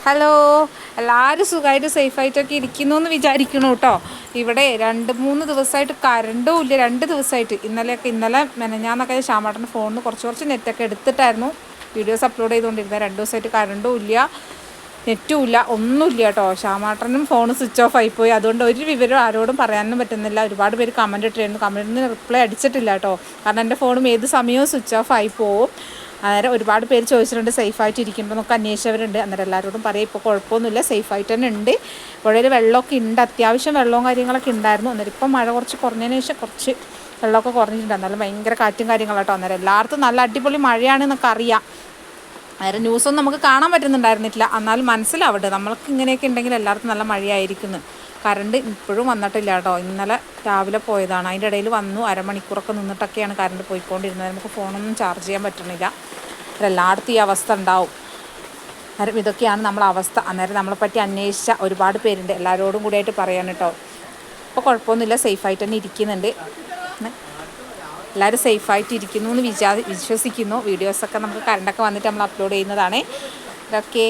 Hello, എല്ലാവരും സുഖമായിട്ട് സേഫായിട്ടൊക്കെ ഇരിക്കുന്നു എന്ന് വിചാരിക്കണം കേട്ടോ. ഇവിടെ 2-3 ദിവസമായിട്ട് കറണ്ടും ഇല്ല. 2 ദിവസമായിട്ട് ഇന്നലെ മെനഞ്ഞാന്നൊക്കെ ശ്യാമേട്ടൻ്റെ ഫോണിൽ നിന്ന് കുറച്ച് നെറ്റൊക്കെ എടുത്തിട്ടായിരുന്നു വീഡിയോസ് അപ്ലോഡ് ചെയ്തുകൊണ്ടിരുന്നത്. 2 ദിവസമായിട്ട് കറണ്ടും ഇല്ല, നെറ്റും ഇല്ല, ഒന്നുമില്ല കേട്ടോ. ശ്യാമേട്ടനും ഫോൺ സ്വിച്ച് ഓഫ് ആയിപ്പോയി. അതുകൊണ്ട് ഒരു വിവരം ആരോടും പറയാനൊന്നും പറ്റുന്നില്ല. ഒരുപാട് പേര് കമൻറ്റ് ഇട്ടിരുന്നു. കമൻറ്റിന് റിപ്ലൈ അടിച്ചിട്ടില്ല കേട്ടോ. കാരണം എൻ്റെ ഫോണും ഏത് സമയവും സ്വിച്ച് ഓഫ് ആയി പോവും. അന്നേരം ഒരുപാട് പേര് ചോദിച്ചിട്ടുണ്ട് സേഫായിട്ട് ഇരിക്കുമ്പോൾ നമുക്ക് അന്വേഷിച്ചവരുണ്ട്. അന്നേരം എല്ലാവരോടും പറയും ഇപ്പോൾ കുഴപ്പമൊന്നുമില്ല, സേഫായിട്ട് തന്നെ ഉണ്ട്. പുഴയിൽ വെള്ളമൊക്കെ ഉണ്ട്, അത്യാവശ്യം വെള്ളവും കാര്യങ്ങളൊക്കെ ഉണ്ടായിരുന്നു. അന്നേരം ഇപ്പം മഴ കുറച്ച് കുറഞ്ഞതിന് ശേഷം കുറച്ച് വെള്ളമൊക്കെ കുറഞ്ഞിട്ടുണ്ട്. എന്നാലും ഭയങ്കര കാറ്റും കാര്യങ്ങളാട്ടോ. അന്നേരം എല്ലായിടത്തും നല്ല അടിപൊളി മഴയാണെന്നൊക്കെ അറിയാം. അന്നേരം ന്യൂസൊന്നും നമുക്ക് കാണാൻ പറ്റുന്നുണ്ടായിരുന്നില്ല. എന്നാലും മനസ്സിലാവട്ടെ, നമ്മൾക്ക് ഇങ്ങനെയൊക്കെ ഉണ്ടെങ്കിൽ എല്ലായിടത്തും നല്ല മഴയായിരിക്കുന്നു. കറണ്ട് ഇപ്പോഴും വന്നിട്ടില്ല കേട്ടോ. ഇന്നലെ രാവിലെ പോയതാണ്. അതിൻ്റെ ഇടയിൽ വന്നു, അരമണിക്കൂറൊക്കെ നിന്നിട്ടൊക്കെയാണ് കറണ്ട് പോയിക്കൊണ്ടിരുന്നത്. നമുക്ക് ഫോണൊന്നും ചാർജ് ചെയ്യാൻ പറ്റണില്ല. എല്ലായിടത്തും ഈ അവസ്ഥ ഉണ്ടാവും. അന്നേരം ഇതൊക്കെയാണ് നമ്മളെ അവസ്ഥ. അന്നേരം നമ്മളെപ്പറ്റി അന്വേഷിച്ച ഒരുപാട് പേരുണ്ട്. എല്ലാവരോടും കൂടിയായിട്ട് പറയാൻ കേട്ടോ. ഇപ്പോൾ കുഴപ്പമൊന്നുമില്ല, സേഫായിട്ട് തന്നെ ഇരിക്കുന്നുണ്ട്. എല്ലാവരും സേഫായിട്ട് ഇരിക്കുന്നു എന്ന് വിശ്വസിക്കുന്നു. വീഡിയോസൊക്കെ നമുക്ക് കറണ്ടൊക്കെ വന്നിട്ട് നമ്മൾ അപ്ലോഡ് ചെയ്യുന്നതാണ്. ഓക്കെ.